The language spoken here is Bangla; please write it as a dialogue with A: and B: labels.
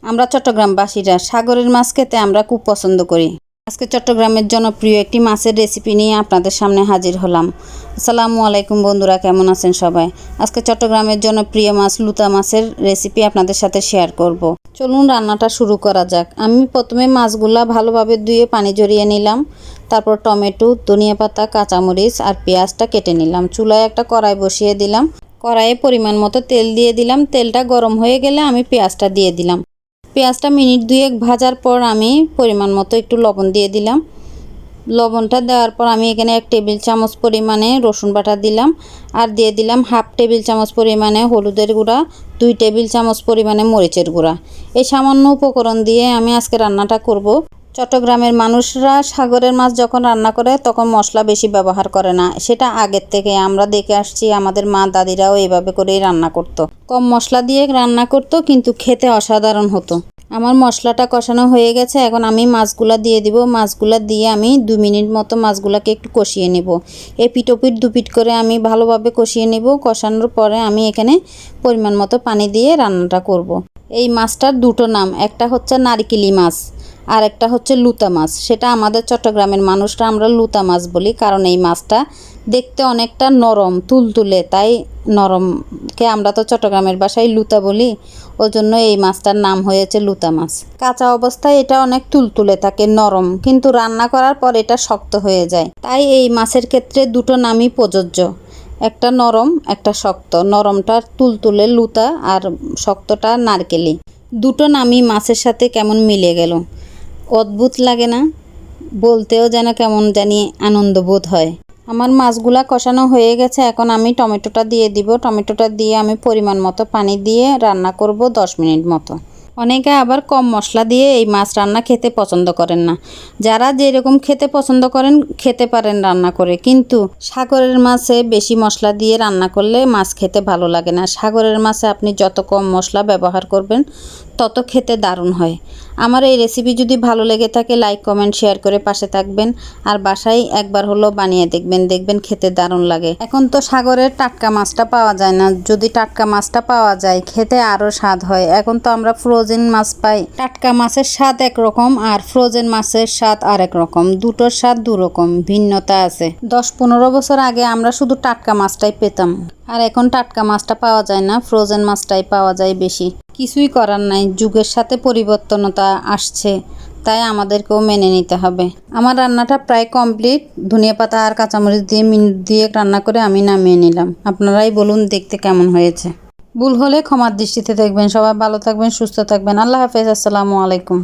A: আমরা চট্টগ্রামবাসীরা সাগরের মাছ খেতে আমরা খুব পছন্দ করি। আজকে চট্টগ্রামের জনপ্রিয় একটি মাছের রেসিপি নিয়ে আপনাদের সামনে হাজির হলাম। আসসালামু আলাইকুম বন্ধুরা, কেমন আছেন সবাই? আজকে চট্টগ্রামের জনপ্রিয় মাছ লুতা মাছের রেসিপি আপনাদের সাথে শেয়ার করব। চলুন রান্নাটা শুরু করা যাক। আমি প্রথমে মাছগুলা ভালোভাবে ধুয়ে পানি ঝরিয়ে নিলাম। তারপর টমেটো, ধনিয়া পাতা, কাঁচামরিচ আর পেঁয়াজটা কেটে নিলাম। চুলায় একটা কড়াই বসিয়ে দিলাম। কড়াইয়ে পরিমাণ মতো তেল দিয়ে দিলাম। তেলটা গরম হয়ে গেলে আমি পেঁয়াজটা দিয়ে দিলাম। পেঁয়াজটা মিনিট দুয়েক ভাজার পর আমি পরিমাণ মতো একটু লবণ দিয়ে দিলাম। লবণটা দেওয়ার পর আমি এখানে 1 টেবিল চামচ পরিমাণে রসুন বাটা দিলাম আর দিয়ে দিলাম 1/2 টেবিল চামচ পরিমাণে হলুদের গুঁড়া, 2 টেবিল চামচ পরিমাণে মরিচের গুঁড়া। এই সামান্য উপকরণ দিয়ে আমি আজকে রান্নাটা করব। চট্টগ্রামের মানুষরা সাগরের মাছ যখন রান্না করে তখন মশলা বেশি ব্যবহার করে না। সেটা আগের থেকে আমরা দেখে আসছি, আমাদের মা দাদিরাও এইভাবে করেই রান্না করতো। কম মশলা দিয়ে রান্না করতো, কিন্তু খেতে অসাধারণ হতো। আমার মশলাটা কষানো হয়ে গেছে, এখন আমি মাছগুলা দিয়ে দিব। মাছগুলা দিয়ে আমি 2 মিনিট মতো মাছগুলাকে একটু কষিয়ে নেব। এপিট ওপিট দুপিট করে আমি ভালোভাবে কষিয়ে নেব। কষানোর পরে আমি এখানে পরিমাণ মতো পানি দিয়ে রান্নাটা করব। এই মাছটার দুটো নাম, একটা হচ্ছে নারিকেলি মাছ আর একটা হচ্ছে লুতা মাছ। সেটা আমাদের চট্টগ্রামের মানুষরা আমরা লুতা মাছ বলি, কারণ এই মাছটা দেখতে অনেকটা নরম তুলতুলে, তাই নরমকে আমরা তো চট্টগ্রামের ভাষায় লুতা বলি, ওই জন্য এই মাছটার নাম হয়েছে লুতা মাছ। কাঁচা অবস্থায় এটা অনেক তুলতুলে থাকে, নরম, কিন্তু রান্না করার পর এটা শক্ত হয়ে যায়। তাই এই মাছের ক্ষেত্রে দুটো নামই প্রযোজ্য, একটা নরম একটা শক্ত। নরমটা তুলতুলে লুতা আর শক্তটা নারকেলি। দুটো নামই মাছের সাথে কেমন মিলে গেল, অদ্ভুত লাগে না? বলতেও যেন কেমন জানি আনন্দ বোধ হয়। আমার মাছগুলা কষানো হয়ে গেছে, এখন আমি টমেটোটা দিয়ে দিব। টমেটোটা দিয়ে আমি পরিমাণ মতো পানি দিয়ে রান্না করব 10 মিনিট মতো। অনেকে আবার কম মশলা দিয়ে এই মাছ রান্না খেতে পছন্দ করেন না। যারা যেরকম খেতে পছন্দ করেন খেতে পারেন রান্না করে, কিন্তু সাগরের মাছে বেশি মশলা দিয়ে রান্না করলে মাছ খেতে ভালো লাগে না। সাগরের মাছে আপনি যত কম মশলা ব্যবহার করবেন তত খেতে দারুণ হয়। আমার এই রেসিপি যদি ভালো লেগে থাকে লাইক কমেন্ট শেয়ার করে পাশে থাকবেন, আর বাসায় একবার হলো বানিয়ে দেখবেন খেতে দারুণ লাগে। এখন তো সাগরের টাটকা মাছটা পাওয়া যায় না, যদি টাটকা মাছটা পাওয়া যায় খেতে আরও স্বাদ হয়। এখন তো আমরা ফ্রোজেন মাছ পাই। টাটকা মাছের স্বাদ একরকম আর ফ্রোজেন মাছের স্বাদ আরেক রকম, দুটোর স্বাদ দুরকম, ভিন্নতা আছে। 10-15 বছর আগে আমরা শুধু টাটকা মাছটাই পেতাম, আর এখন টাটকা মাছটা পাওয়া যায় না, ফ্রোজেন মাছটাই পাওয়া যায় বেশি। কিছুই করার নাই, যুগের সাথে পরিবর্তনতা আসছে, তাই আমাদেরকেও মেনে নিতে হবে। আমার রান্নাটা প্রায় কমপ্লিট। ধনিয়া পাতা আর কাঁচামরিচ দিয়ে মিনিট দিয়ে রান্না করে আমি নামিয়ে নিলাম। আপনারাই বলুন দেখতে কেমন হয়েছে। ভুল হলে ক্ষমার দৃষ্টিতে দেখবেন। সবাই ভালো থাকবেন, সুস্থ থাকবেন। আল্লাহ হাফেজ। আসসালামু আলাইকুম।